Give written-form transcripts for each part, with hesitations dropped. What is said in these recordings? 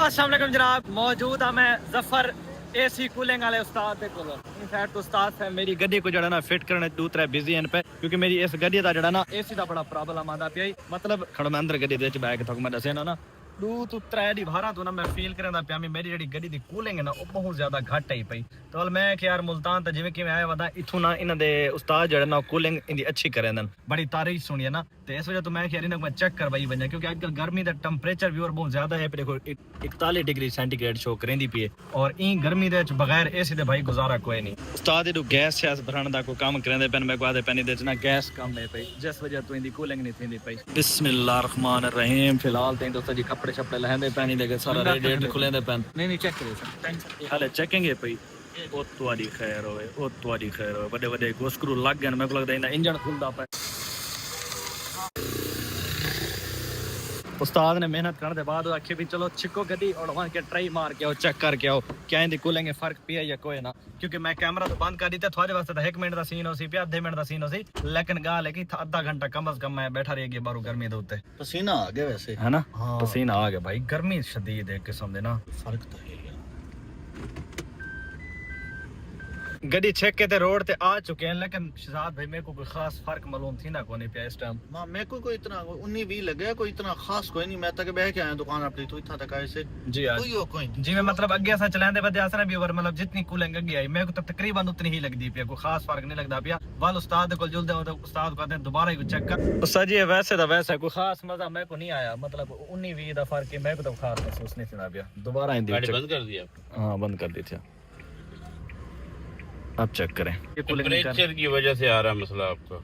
अस्सलाम वालेकुम जनाब, मौजूद हाँ मैं जफर एसी कूलिंग वाले उस्ताद दे कोल। इन फैक्ट उस्ताद है मेरी गड्डी को जड़ा ना फिट करने दूसरा बिजी हैं पे, क्योंकि मेरी इस गड्डी दा जड़ा ना एसी दा बड़ा प्रॉब्लम आंदा पिया। मतलब खड़ो मैं अंदर गड्डी दे विच बैठ के थक मैं दसे ना दू तो त्रै दी भारा तो ना मैं फील करदा पिया मेरी जेडी गड्डी दी कूलिंग है ना वो बहुत ज्यादा घट आई पई। तो मैं कि यार मुल्तान तो जिवें कि मैं आया वदा इथों ना इन्हां दे उस्ताद जड़ा ना कूलिंग इंदी अच्छी करदन, बड़ी तारीफ सुनी है ना। तो इस वजह तो मैं कि यार मैं चेक करवाई वजा, क्योंकि आजकल गर्मी दा टेंपरेचर भी और बहुत ज्यादा है। देखो 41 डिग्री सेंटीग्रेड शो करेंदी पई और ई गर्मी दे बगैर एसी दे भाई गुजारा कोई नहीं। उस्ताद इदो गैस शैस भरन दा कोई काम करेंदे पेन मैं कहदे पेन दे ना गैस कम है पई, जिस वजह तो इंदी कूलिंग नहीं थींदी पई। बिस्मिल्लाहिर्रहमानिर्रहीम। फिलहाल ते दोस्तों जी कपड़े शपड़े लहंदे पैनी दे सारा रेडिएटर खुलेंदे पेन। नहीं चेक करो हाले चेकिंग है पई। ओ तुआडी खैर होवे, ओ तुआडी खैर होवे। बड़े बड़े गोस्क्रू लग गए, मेरे को लगदा इंदा इंजन खुलदा पे। उस्ताद ने मेहनत करने के बाद आखे भी चलो छिको गड्डी और वहां के ट्राई मार के आओ, चेक करके आओ क्या इंदी कूलिंग फर्क पिया या कोई ना। क्योंकि मैं कैमरा तो बंद कर दिता थोड़े वास्ते 1 मिनट का सीन हो सी, आधे मिनट का सीन हो सी, लेकिन गाल है कि आधा घंटा कम से कम मैं बैठा रह गया बारू गर्मी दे उत्ते। पसीना आ गया वैसे है ना। हाँ। पसीना आ गया भाई, गर्मी शदीद है किस्म दे ना। फर्क तो है गड्डी चेक के ते रोड ते आ चुके हैं, लेकिन शहजाद भाई मेरे को कोई खास फर्क मालूम थी ना कोई पे इस टाइम। ना मेरे को कोई इतना 19-20 लगे, कोई इतना खास कोई नहीं। मैं तक बह के आया दुकान अपनी तो इतना तक ऐसे जी यार कोई जी मैं मतलब अगे असा चलांदे बदे असरा भी ओवर मतलब जितनी कूलिंग अगे आई मेरे को तो तकरीबन उतनी ही लगदी पिया, कोई खास फर्क नहीं लगदा पिया। वाल उस्ताद को जुलदे हो तो उस्ताद कहते हैं दोबारा ही चेक कर। उस्ताद जी वैसे तो वैसे कोई खास मजा मेरे को नहीं आया, मतलब 19-20 दा फर्क है, मेरे को तो खास महसूस नहीं हुआ पिया। दोबारा ही गाड़ी बंद कर दिया। हां बंद कर दी थी, अब चेक करें। टेम्परेचर की वजह से आ रहा है मसला आपका।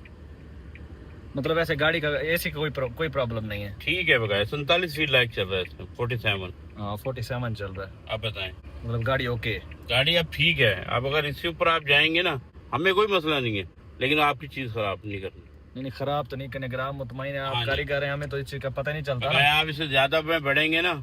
मतलब ऐसे गाड़ी का एसी का कोई प्रॉब्लम नहीं है। ठीक है बगाए 47 फीट लाइक चल रहा है इसमें 47। हाँ 47 चल रहा है। आप बताएं मतलब गाड़ी ओके, गाड़ी अब ठीक है। अब अगर इसके ऊपर आप जाएंगे ना हमें कोई मसला नहीं है, लेकिन आपकी चीज खराब नहीं करनी। नहीं खराब तो नहीं करने ग्राम मुतमईन है आप कारीगर हैं, हमें तो इस चीज का पता नहीं चलता। आप इससे ज्यादा में बढ़ेंगे ना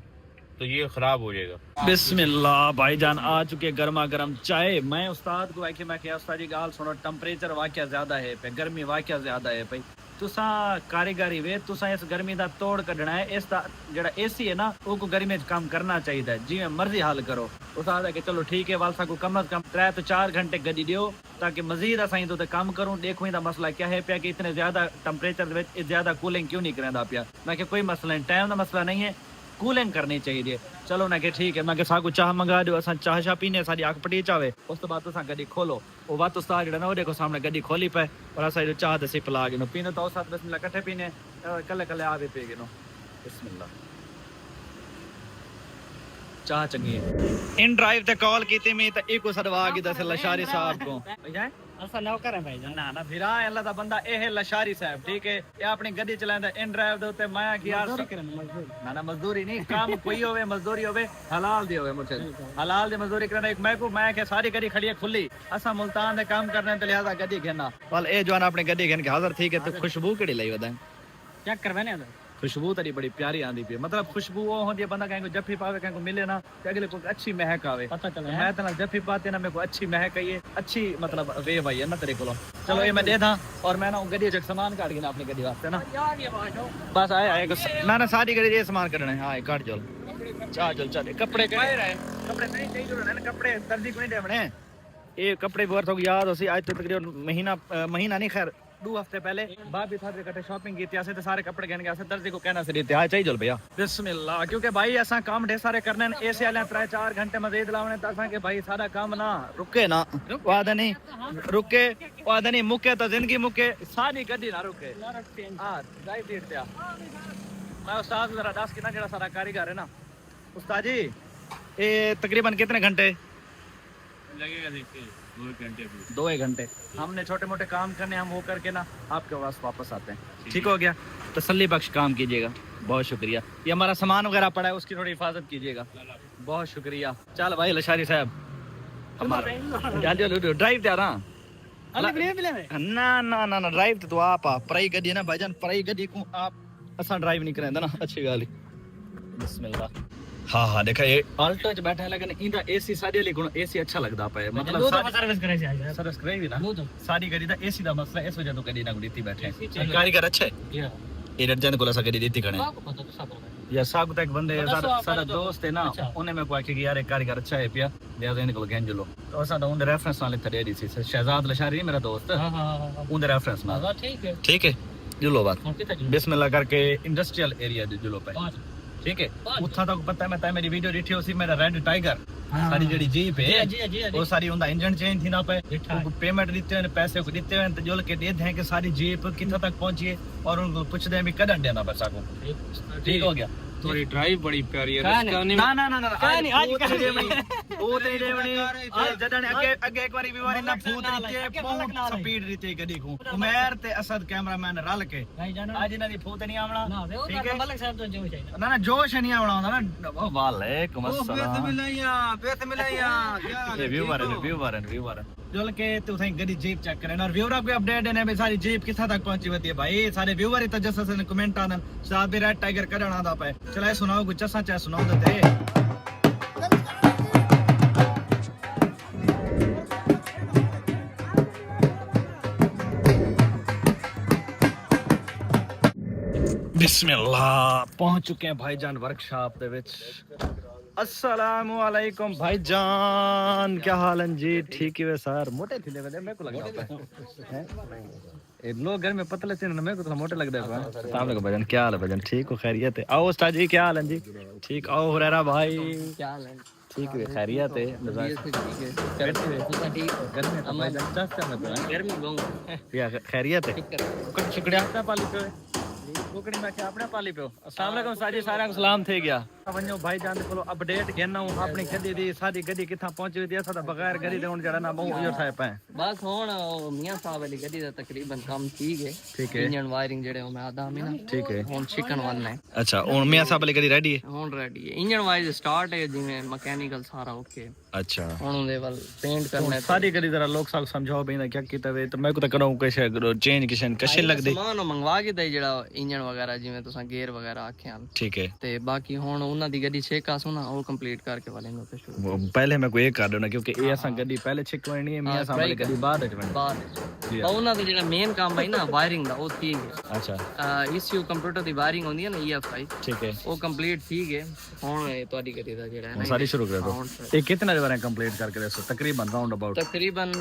तो ये खराब हो जाएगा। बिस्मिल्लाह भाईजान आ चुके गर्मा गर्म चाय। मैं उस्ताद को आके मैं क्या उस्ताद जी गाल सुनो, टेंपरेचर वाकया ज्यादा है पे, गर्मी वाकया ज्यादा है भाई। तुसा कारीगरी वे तुसा इस गर्मी दा तोड़ कढना है। इस दा जेड़ा एसी है ना वो को गर्मी में काम करना चाहिए, जिवें मर्जी हाल करो। उस्ताद है कि चलो ठीक है वालसा को कम से कम 3 तो 4 घंटे गड्डी दियो ताकि मजीद असाई तो काम करूं। देखो इनका मसला क्या है पिया कि इतने ज्यादा टेंपरेचर में ज्यादा कूलिंग क्यों नहीं करदा पिया। मैं कि कोई मसला नहीं, टाइम का मसला नहीं है, कूलिंग करनी चाहिए। चलो ना कि ठीक है, मैं सागू चाह मंगा दो, असा चाह शाह पीने सारी अख पटी चावे। उस तो बाद तुसा गड्डी खोलो वो बात उस्ताद जेड़ा ना वो देखो सामने गड्डी खोली पे और असा जो चाह दे पिला गिनो पीने तो साथ बिस्मिल्लाह इकट्ठे पीने कल्ले कल्ले आवे पे गिनो बिस्मिल्लाह। चाह चंगी है। इन ड्राइव ते कॉल कीती मी ते इको सदवा की दस लशारी साहब को भैया असा नौकर है भाई ना ना फिर अल्लाह दा बंदा ए है लशारी साहब, ठीक है। ये अपनी गड्डी चलांदा इन ड्राइव दे उते मैं कि यार ना ना मजदूरी नहीं, काम कोई होवे मजदूरी होवे हलाल दी होवे, मुझे हलाल दी मजदूरी करना। एक मैं के सारी गड्डी खड़ी है खुली, असा मुल्तान दे काम करने ते लिहाजा गड्डी घेना वाल ए जवान अपनी गड्डी घेन के हाजिर, ठीक है। तो खुशबू केड़ी लई वदा चेक करवाने खुशबू तरी बड़ी प्यारी आंदी पई। मतलब खुशबू वो होंदी है बंदा कहीं को जफ्फी पावे कहीं को मिले ना ते अगले को अच्छी महक आवे, पता चले। मैं तो ना जफ्फी पाते ना मेरे को अच्छी महक आई है, अच्छी मतलब वे भाई है ना तेरे को। चलो ये मैं दे दा और मैं ना गड्डी च सामान काट के ना अपनी गड्डी वास्ते ना बस आए ना ना सारी गड्डी ये सामान करना है। हां काट चल चाह चल कपड़े कपड़े नहीं चाहिए जो ना कपड़े दर्जी को नहीं देवणे। ये कपड़े भी तो याद हो सी आज तो तकरीबन महीना नहीं खैर 2 हफ्ते पहले भाभी थारे कटे शॉपिंग की थी ते सारे कपड़े गहन गए दर्जी को कहना से देते। हाँ चाहिए चल भैया बिस्मिल्लाह। क्योंकि भाई असा काम ढेर सारे करने एसी वाले 3-4 घंटे मजीद लावने तो असा के भाई सारा काम ना रुके ना वादा नहीं रुके वादा नहीं मुके तो जिंदगी मुके सारी गड्डी ना रुके। हां राइट सीट पे मैं उस्ताद जरा दस कितना जेड़ा सारा कारीगर है ना उस्ताद जी ये तकरीबन कितने घंटे लगेगा? देखिए 2 घंटे हमने छोटे मोटे काम करने हम वो करके ना आपके पास वापस आते हैं। ठीक हो गया, तसल्ली बख्श काम कीजिएगा, बहुत शुक्रिया। ये हमारा सामान वगैरह पड़ा है उसकी थोड़ी हिफाजत कीजिएगा, बहुत शुक्रिया। चल भाई लशारी साहब हमारा ड्राइव दे रहा ना ना ना ना ड्राइव तो आप पराई गड्डी ना भाईजान, पराई गड्डी को आप असा ड्राइव नहीं करेंदा ना अच्छी गाल। बिस्मिल्लाह। हाँ हाँ देखा ये अल्टो च बैठा है लेकिन इंदा एसी सारी लेकिन एसी अच्छा लगदा पे मतलब सर्विस करे जाए सर्विस करे भी ना सारी गड्डी दा एसी दा मसला इस वजह तो गड्डी ना गुड़ीती बैठे कारीगर अच्छे ये डर जाने को सा गड्डी देती खड़े या साग तक बंदे सारा दोस्त है ना उन्हें मैं कोई कि यार एक कारीगर अच्छा है पिया ले तो इनको गंज लो तो असा तो उनके रेफरेंस नाल इथे दी सी शहजाद लशारी मेरा दोस्त हां उनके रेफरेंस नाल ठीक है जुलो बात बिस्मिल्लाह करके इंडस्ट्रियल एरिया जुलो पे ठीक है उथा तक पता है मैं मेरी वीडियो देखी होसी मेरा रेड टाइगर सारी जेडी जीप है वो सारी उनका इंजन चेंज थी ना पे उनको पेमेंट देते हैं पैसे को देते हैं तो जो के देते हैं कि सारी जीप कितना तक पहुंची है और उनको पूछते हैं भी कदम देना पैसा को ठीक हो गया थोड़ी ड्राइव बड़ी प्यारी है ना ना ना ना नहीं आज का वो तेरी देवनी आज जदन आगे एक बारी बीमारी ना भूत रीते बहुत स्पीड रीते गडी को उमर ते असद कैमरामैन रल के आज इना दी भूत नहीं आवना ठीक है मलिक साहब तो जोश है ना जोश नहीं आवना होता ना वालेकुम अस्सलाम पैसे मिलाया क्या व्यूवर जोल के तू थे गडी जीप चेक करे और व्यूअर को अपडेट देने में सारी जीप किथा तक पहुंची होती है भाई सारे व्यूअर तो जैसा से कमेंट आना साहब भी रेड टाइगर करना था पे चला सुनाओ कुछ अच्छा चाहे सुनाओ तो दे बिस्मिल्लाह पहुंच चुके हैं भाईजान वर्कशॉप दे विच अस्सलाम वालेकुम भाईजान क्या हाल है जी ठीक है सर मोटे थे मेरे को लगता है ये लोग घर में पतले से ना मेरे को तो मोटे लग रहे हैं अस्सलाम वालेकुम भाईजान क्या हाल है भाईजान ठीक हो खैरियत है आओ उस्ताद जी क्या हाल है जी ठीक आओ हुरैरा भाई क्या हाल है ठीक है खैरियत है खैरियत है कुछ शुक्रिया आपका पाली पे कोकड़ी में क्या अपने पाली पे अस्सलाम वालेकुम साजी सारा को सलाम थे गया वन्यो भाई जान दे कोलो अपडेट घेना हूं अपनी गड्डी दी सारी गड्डी किथा पहुंची दी असा बगैर गड्डी दे हुन जड़ा ना बहुत यूर साहब है बस हुन मियां साहब वाली गड्डी दा तकरीबन काम ठीक है इंजन वायरिंग जेड़े मैं आधा में ना ठीक है हुन चिकन वन है अच्छा हुन मियां साहब वाली गड्डी रेडी है हुन रेडी है इंजन वाइज स्टार्ट है जिਵੇਂ मैकेनिकल सारा ओके अच्छा हुन दे वाल पेंट करना है सारी गड्डी जरा लोग सब समझाओ भाई क्या कीता वे तो मैं को तो कराऊं कैसे चेंज किशन कशे लग दे सामान मंगवा के दे जेड़ा इंजन वगैरह जिਵੇਂ तुसा गियर वगैरह आखे ठीक है ते बाकी हुन ਉਹਨਾਂ ਦੀ ਗੱਡੀ ਛੇਕ ਆਸੋ ਨਾ ਉਹ ਕੰਪਲੀਟ ਕਰਕੇ ਵਾਲੇ ਨੂੰ ਤੇ ਸ਼ੁਰੂ ਪਹਿਲੇ ਮੈਂ ਕੋਈ ਇਹ ਕਰ ਦੇਣਾ ਕਿਉਂਕਿ ਇਹ ਅਸਾਂ ਗੱਡੀ ਪਹਿਲੇ ਛੇਕ ਹੋਣੀ ਹੈ ਮੀਆਂ ਸਾਹਮਣੇ ਗੱਡੀ ਬਾਅਦ ਵਿੱਚ ਬਣੀ ਉਹਨਾਂ ਦਾ ਜਿਹੜਾ ਮੇਨ ਕੰਮ ਹੈ ਨਾ ਵਾਇਰਿੰਗ ਦਾ ਉਹ ਠੀਕ ਹੈ ਅੱਛਾ ਇਸ਼ੂ ਕੰਪਿਊਟਰ ਦੀ ਵਾਇਰਿੰਗ ਹੁੰਦੀ ਹੈ ਨਾ EFI ਠੀਕ ਹੈ ਉਹ ਕੰਪਲੀਟ ਠੀਕ ਹੈ ਹੁਣ ਇਹ ਤੁਹਾਡੀ ਗੱਡੀ ਦਾ ਜਿਹੜਾ ਹੈ ਸਾਰੀ ਸ਼ੁਰੂ ਕਰ ਦੋ ਇਹ ਕਿੰਨੇ ਵਾਰ ਕੰਪਲੀਟ ਕਰਕੇ ਦੱਸੋ ਤਕਰੀਬਨ ਰਾਉਂਡ ਅਬਾਊਟ ਤਕਰੀਬਨ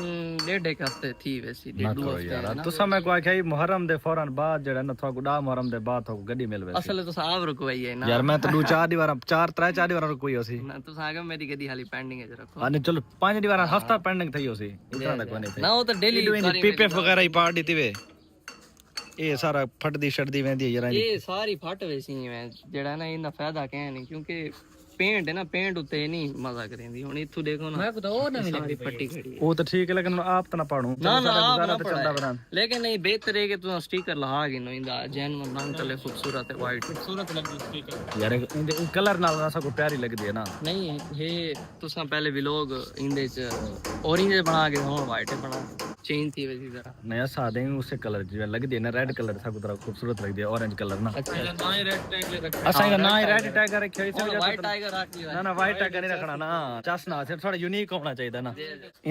ਡੇਢ ਇੱਕ ਹਫਤੇ ਥੀ ਵੈਸੀ ਡੇਢ ਹਫਤੇ ਤੁਸੀਂ ਮੈਂ ਕੋਈ ਆਖਿਆ ਮੁਹਰਮ ਦੇ ਫੌਰਨ ਬਾਅਦ ਜਿਹੜਾ ਨਾ ਤੁਹਾਨੂੰ ਗੁਡਾ ਮੁਹਰਮ ਦੇ ਬਾਅਦ ਤੁਹਾਨੂੰ ਗੱਡੀ ਮਿਲ ਵੈਸੀ ਅਸਲ ਤੁਸੀਂ ਆਪ ਰੁਕਵਾਈ ਹੈ ਨਾ ਯਾਰ ਮੈਂ ਤਾਂ 4 ਵਾਰ 4 ਵਾਰ ਕੋਈ ਹੋਸੀ ਨਾ ਤੁਸੀਂ ਆਗੇ ਮੇਰੀ ਗੱਡੀ ਹਾਲੀ ਪੈਂਡਿੰਗ ਹੈ ਜ ਰੱਖੋ ਹਾਂ ਚਲੋ 5 ਵਾਰ ਹਫਤਾ ਪੈਂਡਿੰਗ થઈ ਹੋਸੀ ਇਤਨਾ ਤੱਕ ਨਹੀਂ ਥਈ ਨਾ ਉਹ ਤਾਂ ਡੇਲੀ PPF ਵਗੈरह ਹੀ ਪਾੜ ਦਿੱਤੀ ਵੇ ਇਹ ਸਾਰਾ ਫਟਦੀ ਛੱਡਦੀ ਵੈਂਦੀ ਹੈ ਯਾਰ ਇਹ ਸਾਰੀ ਫਟ ਵੈਸੀ ਮੈਂ ਜਿਹੜਾ ਨਾ ਇਹਦਾ ਫਾਇਦਾ ਕਹਿ ਨਹੀਂ ਕਿਉਂਕਿ पेंट है ना पेंट उते नहीं मजा करेंदी हुन इथु देखो ना मैं तो ओ ना सारी पट्टी खड़ी है वो तो ठीक है लेकिन आप तो ना पाड़ू ना आप ना चलदा बना लेकिन नहीं बेहतर है कि तू स्टिकर लगा के नो इंदा जेन्युइन रंग तले खूबसूरत है वाइट खूबसूरत लगदी स्टिकर यार इंदे कलर नाल ना सब प्यारी लगदी है ना नहीं ये तुसा पहले व्लॉग इंदे च ऑरेंज बना के हुन वाइट बना चेंज थी वैसी जरा नया सादे उसे कलर जो लगदी है ना रेड कलर सा तरह खूबसूरत लगदी है ऑरेंज कलर ना अच्छा ना ही रेड टैग ले रखा असा ना ही रेड टैग रखे इसे वाइट टाइगर ना वाइट टैगर नहीं रखना ना चसना सिर्फ थोड़ा यूनिक होना चाहिए ना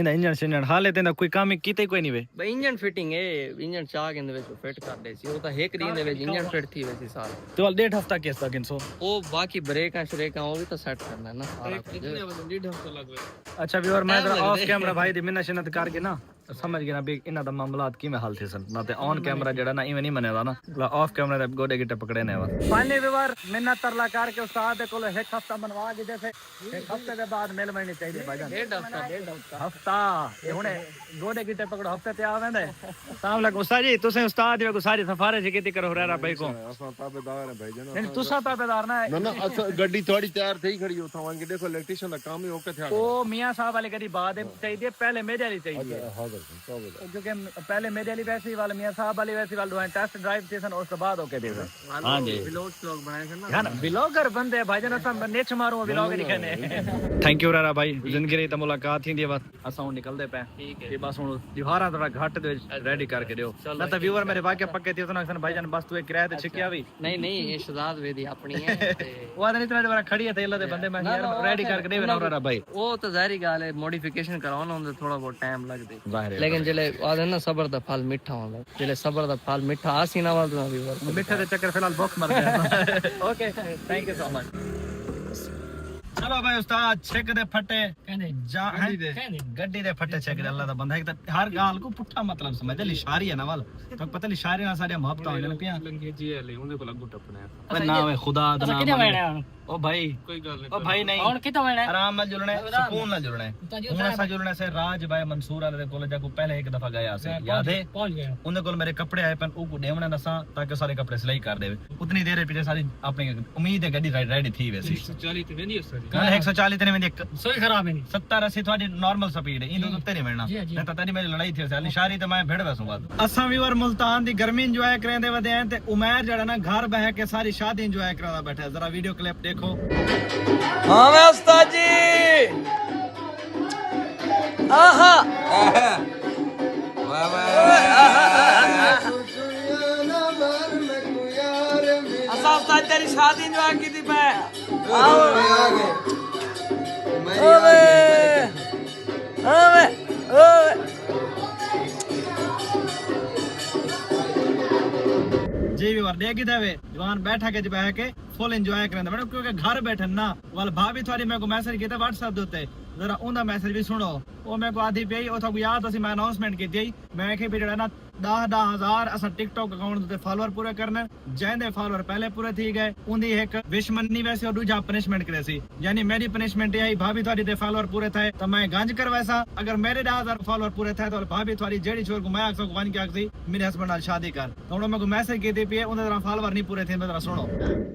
इंदा इंजन सिंजन हाले ते कोई काम कीते कोई नहीं वे भाई इंजन फिटिंग है इंजन चाक इन दे विच फिट कर दे सी ओ ता एक दिन दे विच इंजन फिट थी वैसी साल तो 1.5 हफ्ता केस तक इनसो ओ बाकी ब्रेक श्रेक वो भी तो सेट करना है ना सारा कितने 1.5 हफ्ता लग गए अच्छा व्यूअर मैं ऑफ कैमरा भाई दी मिन्नत शिन्नत करके ना समझ गया ना भी इना दा मामलात की में हाल थे सन ना ते ऑन कैमरा जेड़ा ना इवें नहीं मनेदा ना ऑफ कैमरा दे गोडे गिटे पकड़े ने वा फाइनली व्यूअर मिन्नत तरला करके उस्ताद दे कोल एक हफ्ता बनवा के दे फिर एक हफ्ते के बाद मेल मिलनी चाहिए भाईजान 1.5 हफ्ता ये हुने गोडे गिटे पकड़ो हफ्ते ते आवेंदे अस्सलाम वालेकुम उस्ताद जी तुसे उस्ताद को सारी सिफारिश कीती करो हुरैरा भाई को असा ताबेदार है भाईजान नहीं तुसा ताबेदार ना ना अच्छा गड्डी थोड़ी तैयार थई खड़ी होता वांगे देखो इलेक्ट्रिशियन दा काम ही ओके थे ओ मियां साहब वाली गड्डी बाद चाहिए पहले मेरे वाली चाहिए हाजिर क्योंकि पहले मेरे वाली वैसी वाले मियां साहब वाली वैसी वाले टेस्ट ड्राइव स्टेशन उसके बाद ओके दे हां जी व्लॉग बनाए थे ना हां व्लॉगर बंदे भाईजान सब नेच मारो व्लॉग दिखाने थैंक यू रारा भाई जिंदगी री तो मुलाकात थी बस असा हुन निकलदे पे ठीक है बस हुन दिवारा थोड़ा घट दे रेडी करके दियो ना तो व्यूअर मेरे वाकई पक्के थी तो ना भाईजान बस तू एक किराए ते छिकिया भी नहीं ये शहजाद वेदी अपनी है वो आदमी इतना बार खड़ी है तेल दे बंदे मैं यार रेडी करके दे ना रारा भाई वो तो जाहिर गाल है मॉडिफिकेशन कराओ ना थोड़ा बहुत टाइम लग दे लेकिन जेले आदे ना सबर दा फल मीठा होंदा जेले सबर दा फल मीठा आसी ना वाल भी वर्क मिठे दे चक्कर फिलहाल भूख मर गया okay thank you so much चलो भाई उस्ताद छेक दे फटे गड्डी दे फटे छेक दे अल्लाह दा बंदा एक तो हर गाल को पुट्ठा मतलब समझ ले इशारी है ना वाल तो पता नहीं इशारे ना सारे मोहब्बत हो गए पिया लंगे जी ले उनके को लगू टपने ना वे खुदा दा नाम किने वेणे ओ भाई कोई गल नहीं ओ भाई नहीं और कितो वेणे आराम नाल जुलने सुकून नाल जुलने हुन ऐसा जुलने से राज भाई मंसूर वाले दे कॉलेज को पहले एक दफा गया से याद है पहुंच गया उनके कोल मेरे कपड़े आए पन ऊ को देवने दसा ताकि सारे कपड़े सिलाई कर देवे उतनी देर पीछे सारी अपनी उम्मीद है गड्डी रेडी थी वैसे 140 ते वेंदी है 140 ते वेंदी सोई खराब है नहीं 70 80 थोड़ी नॉर्मल स्पीड है इन तो तेरे मिलना मैं तो तेरी मेरी लड़ाई थी साली शारी ते मैं भेड़ वसू बात असा भी और मुल्तान दी गर्मी एंजॉय करेंदे वदे हैं ते उमर जड़ा ना घर बह के सारी शादी एंजॉय करादा बैठा है जरा वीडियो क्लिप देखो हां मैं उस्ताद जी आहा वाह वाह असा उस्ताद तेरी शादी एंजॉय की थी मैं आओ ओवे ओवे ओवे जी भी वर देखी देवे जवान बैठा के बह के फुल एंजॉय करंदा मैडम क्योंकि घर बैठन ना वाल भाभी थोड़ी मेरे को मैसेज कीता व्हाट्सएप दे उत्ते जरा उनका मैसेज भी सुनो वो मेरे को आधी पे ओ तो याद असी मैं अनाउंसमेंट की थी मैं के भी जड़ा ना 10,000 असा टिकटॉक अकाउंट ते फॉलोअर पूरे करने जेंदे फॉलोअर पहले पूरे थी गए उंदी एक विश मननी वैसे और दूजा पनिशमेंट करे सी यानी मेरी पनिशमेंट यही भाभी थोड़ी ते फॉलोअर पूरे थे तो मैं गंज कर वैसा अगर मेरे 10,000 फॉलोअर पूरे थे तो भाभी थोड़ी जेडी छोर को मैं आखसो को वन के आखसी मेरे हस्बैंड नाल शादी कर तो मेरे को मैसेज की थी पे उनदे तरह फॉलोअर नहीं पूरे थे मैं जरा सुनो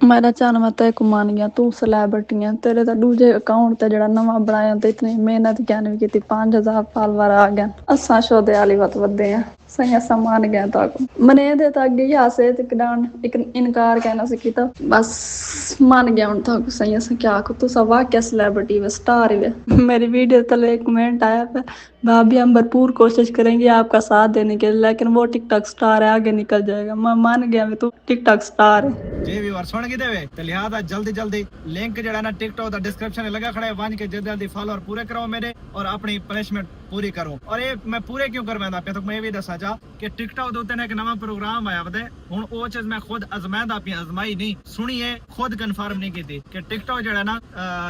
मेरा चान मत एक मान गया तू सेलिब्रिटी है तेरे तो दूजे अकाउंट ते जड़ा नवा बनाया ते इतनी मेहनत क्या नहीं की 5,000 फॉलोअर आ गए असा शोदे वाली बात वदे हैं सही असा मान गया तो मने दे तो अगे ही आसे ते कडान एक इनकार कहना सी कीता बस मान गया हूं तो सही असा क्या को तू सब वाकई सेलिब्रिटी व स्टार है मेरी वीडियो तले एक कमेंट आया पे भाभी हम भरपूर कोशिश करेंगे आपका साथ देने के लिए लेकिन वो टिकटॉक स्टार है आगे निकल जाएगा मैं मान गया मैं तू टिकटॉक स्टार है जी व्यूअर सुन के देवे तो लिहाजा जल्दी जल्दी लिंक जड़ा ना टिकटॉक दा डिस्क्रिप्शन में लगा खड़ा है वन के जल्दी जल्दी फॉलोअर पूरे करो मेरे और अपनी पनिशमेंट पूरी करो और ये मैं पूरे क्यों करवांदा पे तो मैं भी दसा चा कि टिकटॉक दे उत्ते एक नवा प्रोग्राम आया वदे हुन ओ चीज मैं खुद आजमांदा पे आजमाई नहीं सुनिए खुद कंफर्म नहीं की कि टिकटॉक जड़ा ना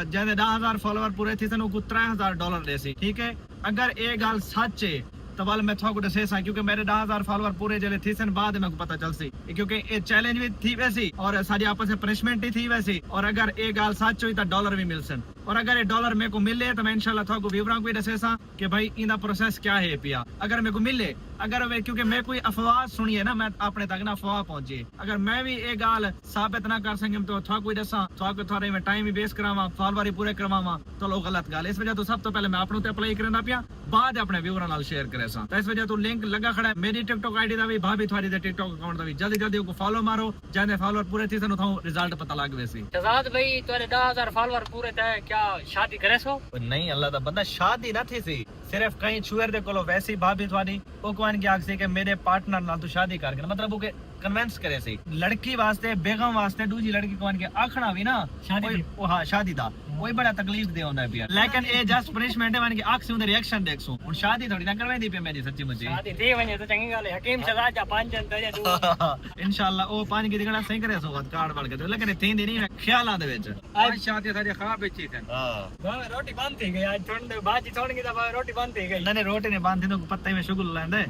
जेदे 10,000 फॉलोअर पूरे थी सन को $3,000 देसी ठीक है अगर ये गल सच है तो वाल मैं थोको दसे सा क्योंकि मेरे 10,000 फॉलोअर पूरे जले थी सन बाद में को पता चल सी क्योंकि ये चैलेंज भी थी वैसी और सारी आपस में पनिशमेंट ही थी वैसी और अगर ये गल सच हुई तो डॉलर भी मिल सन और अगर ये डॉलर मेरे को मिले तो मैं इंशाल्लाह थोको व्यूअरां को भी दसे सा कि भाई इंदा प्रोसेस क्या है पिया अगर मेरे को मिले अगर वे क्योंकि मैं कोई अफवाह सुनी है ना मैं अपने तक ना अफवाह पहुंची अगर मैं भी ये गाल साबित ना कर सके तो थोड़ा कोई दसा थोड़ा थोड़े में टाइम भी वेस्ट करावा फॉलोअर पूरे करवावा तो लोग गलत गाल इस वजह तो सब तो पहले मैं अपनों ते अप्लाई करना पिया बाद अपने व्यूअरां नाल शेयर करे सा तो इस वजह तो लिंक लगा खड़ा है मेरी टिकटॉक आईडी दा भी भाभी थोड़ी दे टिकटॉक अकाउंट दा भी जल्दी जल्दी को फॉलो मारो जाने फॉलोअर पूरे थी सन तो रिजल्ट पता लग वेसी शहजाद भाई तोरे 10,000 फॉलोअर पूरे थे क्या शादी करे सो नहीं अल्लाह दा बंदा शादी ना थी सी सिर्फ कहीं छुएर दे कोलो वैसी भाभी थवानी ओ कोन की आखसी के मेरे पार्टनर नाल तू शादी कर मतलब वो के कन्विंस करे सी लड़की वास्ते बेगम वास्ते दूजी लड़की कोन के आखना भी ना शादी ओ हां शादी दा कोई बड़ा तकलीफ दे होंदा पिया लेकिन ए जस्ट पनिशमेंट है मान के आंख से उनके रिएक्शन देखसो हुन शादी थोड़ी ना करवेंदी पे मेरी सच्ची मुझे शादी दे वने तो चंगी गाल है हकीम शहजाद जा पांच जन तो तू इंशाल्लाह ओ पांच की दिगड़ा सही करे सो कार्ड वाल के लेकिन थींदी नहीं ख्यालां दे विच आज शादी सारी खराब बेची थी हां रोटी बंद थी गई आज थोड़ी बाजी छोड़ के दबा रोटी बंद थी गई नहीं रोटी ने बांध थी तो पत्ते में शुगल लेंदे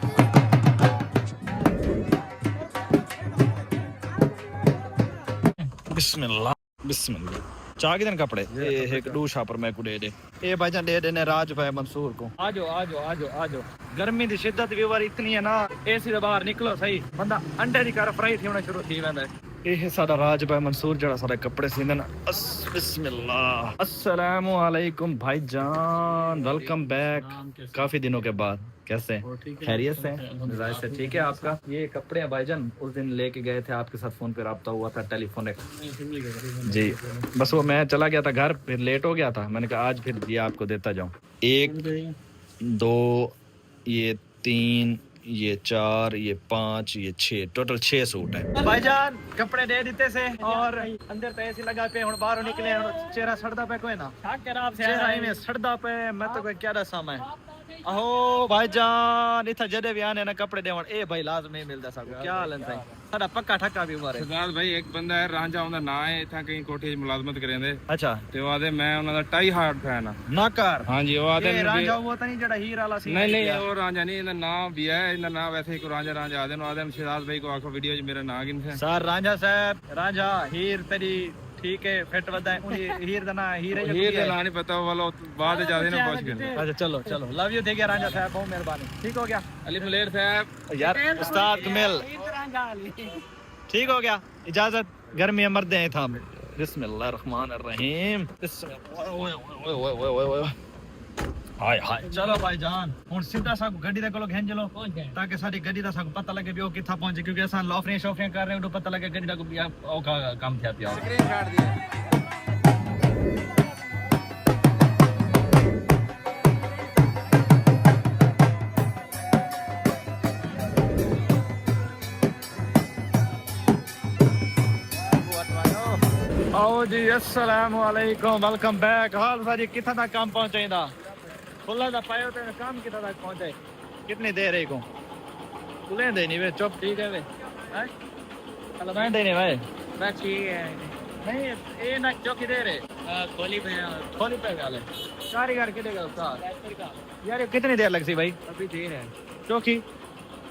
बिस्मिल्लाह बिस्मिल्लाह चाह किधर कपड़े ये एक डू शापर मैं को दे दे ए भाईजान दे देने राज भाई मंसूर को आ जाओ गर्मी दी शिद्दत भी वार इतनी है ना एसी दे बाहर निकलो सही बंदा अंडे दी कर फ्राई थी होना शुरू थी वेंदा ये साडा राज भाई मंसूर जड़ा सारे कपड़े सींदन बिस्मिल्लाह अस्सलामु अलैकुम भाईजान वेलकम बैक काफी दिनों के बाद कैसे खैरियत से मिजाज से ठीक है आपका ये कपड़े हैं भाईजान उस दिन लेके गए थे आपके साथ फोन पे राब्ता हुआ था टेलीफोन जी बस वो मैं चला गया था घर फिर लेट हो गया था मैंने कहा आज फिर ये आपको देता जाऊं 1 2 ये 3 ये 4 ये 5 ये 6 टोटल 6 सूट है भाईजान कपड़े दे देते से और अंदर तो ऐसे लगा पे हुन बाहर निकले चेहरा सड़दा पे कोई ना चेहरा में सड़दा पे मैं तो कोई क्या दसा मैं आहो भाईजान इतना जदे भी आने ना कपड़े देवन ए भाई लाजमी मिलदा सब क्या हाल है साईं साडा पक्का ठक्का भी उमर है सरदार भाई एक बंदा है रांझा ਉਹਦਾ ਨਾਂ ਹੈ ਇੱਥੇ ਕਈ ਕੋਠੀ 'ਚ ਮੁਲਾਜ਼ਮਤ ਕਰਿੰਦੇ अच्छा ਤੇ ਉਹ ਆਦੇ ਮੈਂ ਉਹਨਾਂ ਦਾ ਟਾਈ ਹਾਰਡ ਫੈਨ ਆ ना कर ਹਾਂਜੀ ਉਹ ਆਦੇ ये रांझा वो तो नहीं जड़ा हीर वाला सी ਨਹੀਂ ਨਹੀਂ ਉਹ ਰਾਂਝਾ ਨਹੀਂ ਇਹਦਾ ਨਾਂ ਵੀ ਹੈ ਇਹਦਾ ਨਾਂ ਵੈਸੇ ਹੀ ਕੋ ਰਾਂਝਾ ਆਦੇ ਨੂੰ ਆਦੇ ਸ਼ਹਿਜ਼ਾਦ ਭਾਈ ਕੋ ਆਖੋ ਵੀਡੀਓ 'ਚ ਮੇਰਾ ਨਾਂ ਕਿੰਨੇ सर रांझा साहब रांझा हीर तेरी ठीक है फिट वदा है हीर दा ना हीर है ਇਹ ਦਾ ਨਾਂ ਨਹੀਂ ਪਤਾ ਉਹ ਵਾਲਾ ਬਾਅਦ ਜਿਆਦਾ ਨਾ ਪੁੱਛ ਕੇ अच्छा चलो चलो लव यू दे गया रांझा साहब बहुत मेहरबानी ठीक हो गया ਅਲੀ ਮਲੇਰ ਸਾਹਿਬ यार उस्ताद कमिल ठीक हो गया इजाजत गर्मी में मरदे हैं था बिस्मिल्लाहिर्रहमानिर्रहीम हाय हाय चलो भाईजान हुन सीधा सा गड्डी दे कोलो घेन चलो ताकि साडी गड्डी दा सा पता लगे भी ओ किथा पहुंचे क्योंकि असा लॉफरियां शॉफरियां कर रहे हैं तो पता लगे गड्डी दा को औखा काम थिया पिया ਸਕਰੀਨ ਛੱਡ ਦਿਆ आओ जी अस्सलाम वालेकुम वेलकम बैक हाल सारी किथा तक काम पहुंचाइंदा खुला दा पायो ते काम किथा तक पहुंचे कितनी देर है को खुले दे नहीं वे चुप ठीक है वे हैं चलो मैं दे नहीं भाई बस ठीक है नहीं ये ना चौकी दे रहे खोली पे वाले कारीगर के देगा उस्ताद यार ये कितनी देर लगती भाई अभी देर है चौकी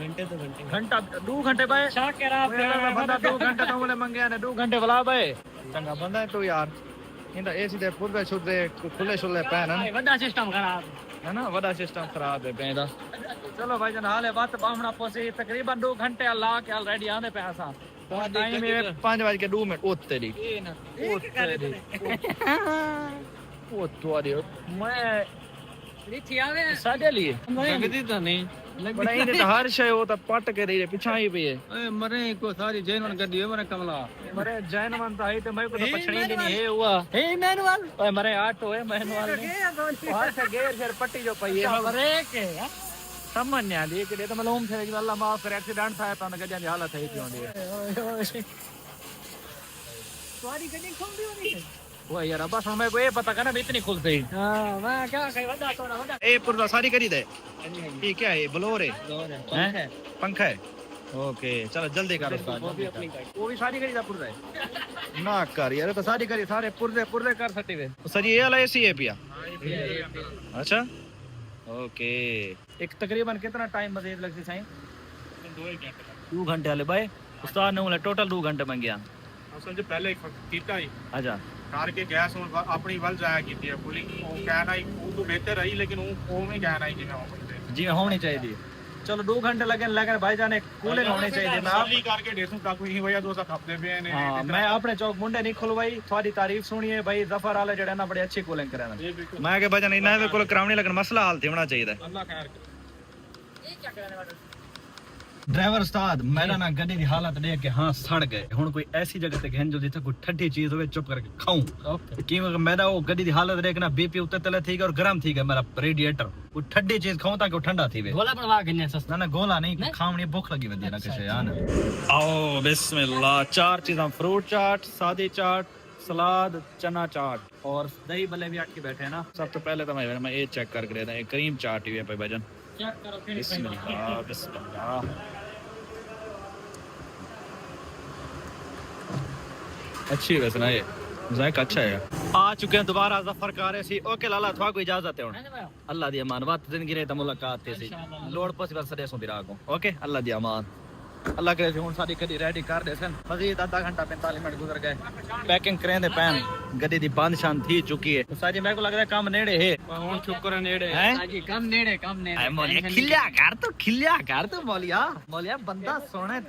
घंटे तो घंटे घंटा 2 घंटे भाई शाक के रात बंदा 2 घंटे तो बोले मंगे ने 2 घंटे बुला भाई चंगा बंदा है तू यार इंदा एसी दे पुरदे छुदे खुले छुले पैन है बड़ा सिस्टम खराब है ना बड़ा सिस्टम खराब है पैदा चलो भाई जान हाल है बात बामना पोसी तकरीबन 2 घंटे ला के ऑलरेडी आने पे आसा तो टाइम है 5:02 ओ तेरी ओ तेरी ओ तोरी मैं रीति आवे साडे लिए लगती तो नहीं बड़ा इन तो हर शय हो तो पट के रही पिछा ही पे है ओए मरे को सारी जैन वन कर दियो मरे कमला मरे जैन मन तो आई तो मैं को तो पछड़ी नहीं है हुआ हे मैनुअल ओए मरे ऑटो है मैनुअल नहीं और से गेर फिर पट्टी जो पई है मरे के सामान्य आ दी के तो मैं लोम से अल्लाह माफ करे एक्सीडेंट था तो गड्डियां दी हालत है थी होंदी सवारी गड्डी खुल दी होनी वो यार बस हमें को ये पता करना भी इतनी खुल गई हां मैं क्या कहीं वदा तो ना वदा ए पुरदा सारी करी दे ये क्या है ब्लोर है पंखा है ओके चलो जल्दी करो वो भी सारी करी दा पुरदा है ना कर यार तो सारी करी सारे पुरदे कर सटी वे सर ये वाला एसी है पिया अच्छा ओके एक तकरीबन कितना टाइम मजीद लगती साईं 2 घंटे वाले भाई उस्ताद ने बोला टोटल 2 घंटे मांग गया ਅਸਲ 'ਚ ਪਹਿਲੇ ਕੀਤਾ ਹੀ अच्छा ਕਰਕੇ ਗੈਸ ਹੁਣ ਆਪਣੀ ਵੱਲ ਜਾਇਆ ਕੀਤੀ ਹੈ ਕੂਲਿੰਗ ਉਹ ਕਹਿਣਾ ਹੀ ਉਹ ਤੋਂ ਬਿਹਤਰ ਰਹੀ ਲੇਕਿਨ ਉਹ ਉਵੇਂ ਕਹਿਣਾ ਹੀ ਜਿਵੇਂ ਹੋ सकते जी होनी चाहिए चलो 2 घंटे लगे भाई जाने कूलिंग होनी चाहिए मैं ਸਾਲੀ ਕਰਕੇ ਡੇਸੂ ਤੱਕ ਹੀ ਹੋਇਆ ਦੋ ਸਾ ਖਪਦੇ ਪਏ ਨੇ हाँ मैं अपने चौक मुंडे नहीं खुलवाई थोड़ी तारीफ सुनिए भाई जफर वाले जड़े ना बड़ी अच्छी कूलिंग करे ਇਹ ਬਿਲਕੁਲ मैं के बजन इना दे कोल करावनी लगन मसला हाल थी होना चाहिए ਅੱਲਾ ਖੈਰ ਕਰੇ ड्राइवर उस्ताद मेरा ना गड्डी दी हालत देख के हां सड़ गए हुन कोई ऐसी जगह ते घेन जो जिथे कोई ठंडी चीज होवे चुप करके खाऊं कि मेरा वो गड्डी दी हालत देख ना बीपी उतर तले थी और गरम थी गया मेरा रेडिएटर कोई ठंडी चीज खाऊं ताकि ठंडा थी वे गोला बनवा के ने सस्ता ना ना गोला नहीं खावनी भूख लगी वदी ना किसे यार आओ बिस्मिल्लाह 4 चीज़ां फ्रूट चाट सादी चाट सलाद चना चाट और दही भल्ले भी आट के बैठे हैं ना सब तो पहले तो मैं ये चेक कर रहा था ये करीम चाट ही है भाई भजन चेक करो फिर बिस्मिल्लाह बिस्मिल्लाह अच्छी वैसे ना ये जायका अच्छा है आ चुके हैं दोबारा जफर कार सी ओके लाला थवा को इजाजत है हुन अल्लाह दी अमान बात जिंदगी रे त मुलाकात थे सी लोड पॉसिबल सदे सो बिरा को ओके अल्लाह दी अमान अल्लाह करे हुन सारी गड्डी रेडी कर दे सन मजीद आधा घंटा 45 मिनट गुजर गए पैकिंग करें दे पैन गड्डी दी बंद शान थी चुकी है तो साजी मेरे को लग रहा है काम नेड़े है ਹੁਣ ਸ਼ੁਕਰ ਨੇੜੇ हैं हाजी कम नेड़े ऐ मौलिया खिलिया कर तो मौलिया बंदा सोने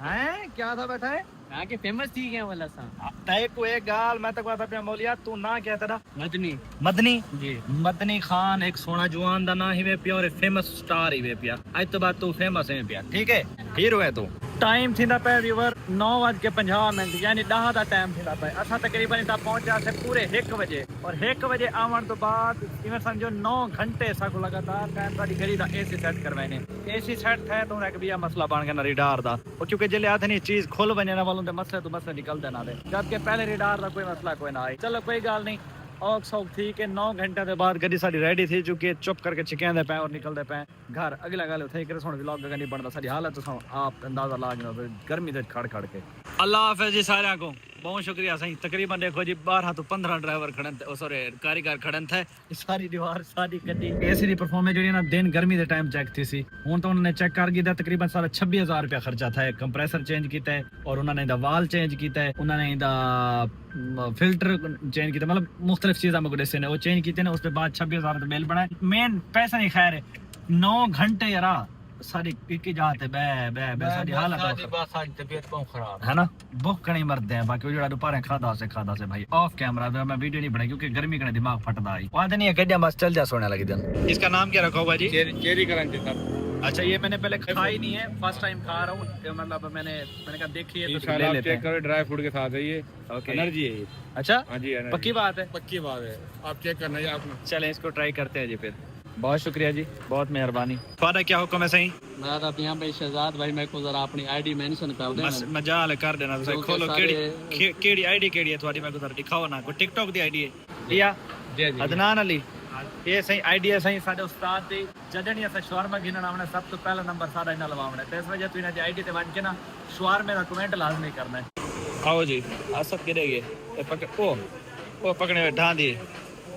हैं क्या था बैठा है आगे फेमस थी क्या वाला सा तय को एक गाल मैं तक बात पे मौलिया तू ना क्या तेरा मदनी मदनी जी मदनी खान एक सोना जुआन दा ना ही वे पिया और फेमस स्टार ही वे पिया आज तो बात तू फेमस है पिया ठीक है हीरो है तू टाइम थींदा पे व्यूअर 9:50 यानी 10 दा टाइम थींदा पे असा तकरीबन इता पहुंचा से पूरे 1 बजे और 1 बजे आवन तो बाद इवन समझो 9 घंटे साको लगातार टाइम साडी गड़ी दा एसी सेट करवाने एसी सेट है तो एक बिया मसला बन गया ना रिडार दा और क्योंकि जले आथनी चीज खोल बने ना वालों दे मसले तो मसले निकल देना दे जबकि पहले रिडार दा कोई मसला कोई ना आई चलो कोई गाल नहीं औक सौक थी कि 9 घंटे के बाद गड्डी साडी रेडी थी चुकी है चुप करके चिकेंदे पे और निकलदे पे घर अगला गल उथे करे सुन व्लॉग का नहीं बनदा साडी हालत तो आप अंदाजा ला गए गर्मी दे खड़ खड़ के अल्लाह हाफिज जी सारे को बहुत शुक्रिया सही तकरीबन देखो जी 12 तो 15 ड्राइवर खड़न थे सॉरी कारीगर खड़न थे सारी दीवार सारी गड्डी एसी दी परफॉर्मेंस जेडी ना दिन गर्मी दे टाइम चेक थी सी हुन तो उन्होंने चेक कर गया तकरीबन सारा 26000 रुपया खर्चा था कंप्रेसर चेंज किया है और उन्होंने दा वाल चेंज किया है उन्होंने दा फिल्टर चेंज किया मतलब मुख्तलिफ चीज़ें मेरे को दसे ने वो चेंज किए ना उसके बाद 26000 का बिल बना मेन पैसा नहीं खैर है 9 घंटे यार सारी की जाते बे बे बे सारी हालत सारी तबीयत बहुत खराब है ना भूख कहीं मरते हैं बाकी जो दोपहर खादा से भाई ऑफ कैमरा मैं वीडियो नहीं बनाई क्योंकि गर्मी का दिमाग फटदा आई वहां नहीं है गड्डियां बस चल जा सोने लगी दिन इसका नाम क्या रखा हुआ जी चेरी करंट सर। अच्छा ये मैंने पहले खाई नहीं है फर्स्ट टाइम खा रहा हूँ मतलब मैंने कहा देखी है तो ले लेते हैं। करें ड्राई फ्रूट के साथ है ये ओके एनर्जी है ये। अच्छा हाँ जी energy। पक्की बात है पक्की बात है आप चेक करना है आपने। चलें इसको ट्राई करते हैं जी फिर बहुत शुक्रिया जी बहुत मेहरबानी तुम्हारा क्या हुक्म है सही मैं अब यहाँ पे शहजाद भाई मेरे को जरा अपनी आईडी मेंशन कर देना बस मजाल कर देना तुम खोलो केड़ी आईडी केड़ी है तुम्हारी मेरे को जरा दिखाओ ना कोई टिकटॉक दी आईडी है या अदनान अली ये सही आईडी है सही साडे उस्ताद दी जदनी अस शवारमा गिनना हमने सब तो पहला नंबर साडा इना लवावना है इस वजह तू इना दी आईडी ते वन के ना शवारमा दा कमेंट लाजमी करना है। आओ जी असद किधर गए ए पकड़ ओ पकड़ने ढा दी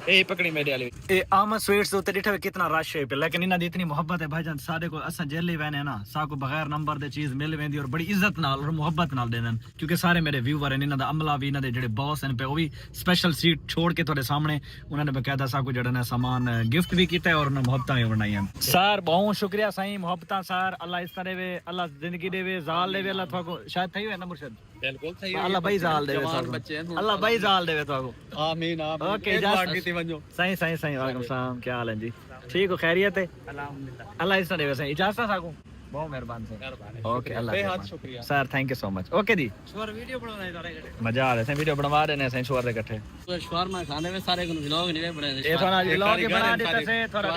ए पकड़ी मेरे वाली ए आमद स्वीट्स तो डिठा कितना रश है पे लेकिन इना दी इतनी मोहब्बत है भाईजान साडे को असा जेले वने ना सा को बगैर नंबर दे चीज मिल वेंदी और बड़ी इज्जत नाल और मोहब्बत नाल देनन क्योंकि सारे मेरे व्यूअर हैं इना दा अमला भी इना दे जेडे बॉस हैं पे वो भी स्पेशल सीट छोड़ के थोड़े सामने उन्होंने बकायदा सा को जड़ा ने सामान गिफ्ट भी कीता है और उन्होंने मोहब्बतां भी बनाई हैं सर बहुत शुक्रिया साईं मोहब्बतां सर अल्लाह इस तरह वे अल्लाह जिंदगी देवे जाल देवे अल्लाह थाको शायद थई है ना मुर्शिद बिल्कुल सही अल्लाह भाई जाल देवे जवान बच्चे हैं अल्लाह भाई जाल देवे थाको आमीन आमीन ओके सही सही सही वालेकुम सलाम क्या हाल है जी ठीक हो खैरियत है अल्हम्दुलिल्लाह अल्लाह इस तरह से इजाजत साकू बहुत मेहरबान सर ओके अल्लाह बेहद शुक्रिया sir thank you so much okay जी शोर वीडियो बनाना है सारे मजा आ रहा है वीडियो बनवा रहे हैं सही शोर दे इकट्ठे तो शवारमा खाने में सारे को व्लॉग नहीं बने ये थोड़ा व्लॉग ही बना देता से थोड़ा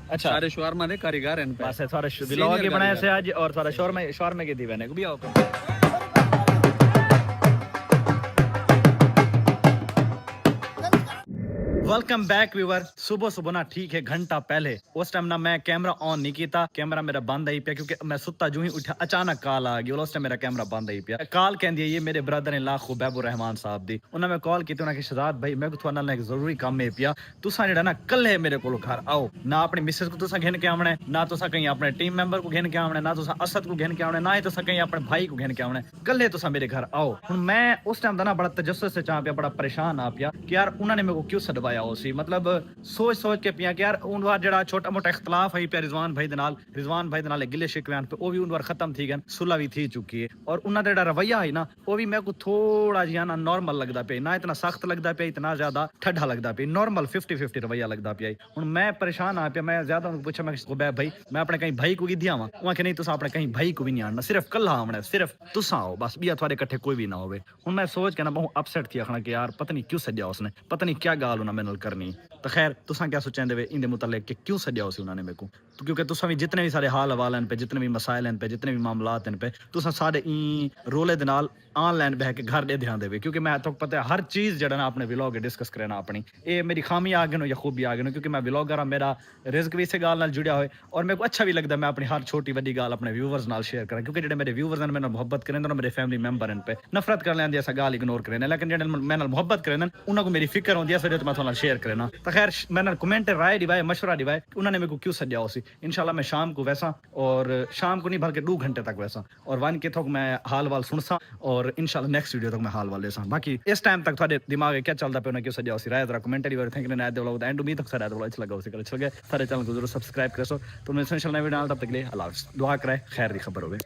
अच्छा सारे शवारमा दे कारीगर हैं बस थोड़ा व्लॉग ही बनाया से आज और थोड़ा शोर में की दी मैंने भी आओ वेलकम बैक व्यूअर सुबह सुबह ना ठीक है घंटा पहले उस टाइम ना मैं कैमरा ऑन नहीं किया कैमरा मेरा बंद आई पिया क्योंकि मैं सुता जो ही उठा अचानक कॉल आ गई उस टाइम मेरा कैमरा बंद आई पिया कॉल कहंदी है ये मेरे ब्रदर इन ला खुबैबुर रहमान साहब दी उन्होंने मैं कॉल की उन्होंने शहजाद भाई मैं थोड़ा ना एक जरूरी काम है पिया तुसा जेड़ा ना कल मेरे को घर आओ ना अपनी मिसेस को तुसा घिन के आना ना तुसा कहीं अपने टीम मेंबर को घिन के आना ना तुसा असद को घिन के आना ना ही तुसा कहीं अपने भाई को घिन के आना कल तुसा मेरे घर आओ हुन मैं उस टाइम ना बड़ा तजस्सुस से चाह पिया बड़ा परेशान आ पिया कि यार उन्होंने मेरे को क्यों सदवाया उसी मतलब सोच के पिया कि यार उन बार जड़ा छोटा मोटा इख्तलाफ है पिया रिजवान भाई दे नाल गिले शिकवे पे वो भी उन बार खत्म थी गए सुलह भी थी चुकी है और उन्होंने जेड़ा रवैया है ना वो भी मेरे को थोड़ा जिहा ना नॉर्मल लगता पे ना इतना सख्त लगता पे इतना ज्यादा ठंडा लगता पे नॉर्मल 50-50 रवैया लगता पिया हुन मैं परेशान आ पिया मैं ज्यादा पूछा मैं भाई मैं अपने कहीं भाई को भी दिया वहां के नहीं तुसा अपने कहीं भाई को भी नहीं आना सिर्फ कल्ला आना सिर्फ तुसा आओ बस बिया थोड़े इकट्ठे कोई भी ना होवे हुन मैं सोच के ना बहुत अपसेट थी आखना कि यार पता नहीं क्यों सद्या उसने पता नहीं क्या गाल उन्हें मेरे नाल करनी तो खैर तुसा क्या सोचेंदे वे इंदे मुतल्लिक कि क्यों सद्या उसी उन्होंने मेरे को तो क्योंकि तुसा भी जितने भी सारे हाल हवाल हैं पे जितने भी मसाइल हैं पे जितने भी मामलात हैं पे तुसा सारे ई रोले दे नाल ऑनलाइन बह के घर दे ध्यान देवे क्योंकि मैं तो पता है हर चीज जड़ा ना अपने व्लॉग डिस्कस करना अपनी ये मेरी खामी आ गई या खूबी आ गई क्योंकि मैं व्लॉगर मेरा रिस्क भी इसे गाल नाल जुड़िया होए और मेरे को अच्छा भी लगता है मैं अपनी हर छोटी बड़ी गाल अपने व्यूअर्स नाल शेयर करा क्योंकि जेडे मेरे व्यूअर्स हैं मेरे नाल मोहब्बत करें तो मेरे फैमिली मेंबर हैं पे नफरत कर लेंदे ऐसा गाल इग्नोर करें लेकिन जेडे मेरे नाल मोहब्बत करें उन्हां को मेरी फिक्र होंदी है तो मैं थोड़ा शेयर करना तो खैर मैंने कमेंट राय दिवाए मशवरा दिवाए उन्होंने मेरे को क्यों सद्या उसी इंशाल्लाह मैं शाम को वैसा और शाम को नहीं बल्कि 2 घंटे तक वैसा और वन के थोक मैं हाल वाल सुनसा और इंशाल्लाह नेक्स्ट वीडियो तक मैं हाल वाल लेसा बाकी इस टाइम तक थोड़े दिमाग में क्या चलता पे उन्हें क्यों सद्या उसी राय जरा कमेंट दी थैंक यू ने दे व्लॉग एंड उम्मीद तक सारा व्लॉग अच्छा लगा उसी कर चल गए सारे चैनल को जरूर सब्सक्राइब करो तो मैं इंशाल्लाह वीडियो डाल तब तक के लिए अल्लाह हाफिज़ दुआ करे खैर की खबर होवे।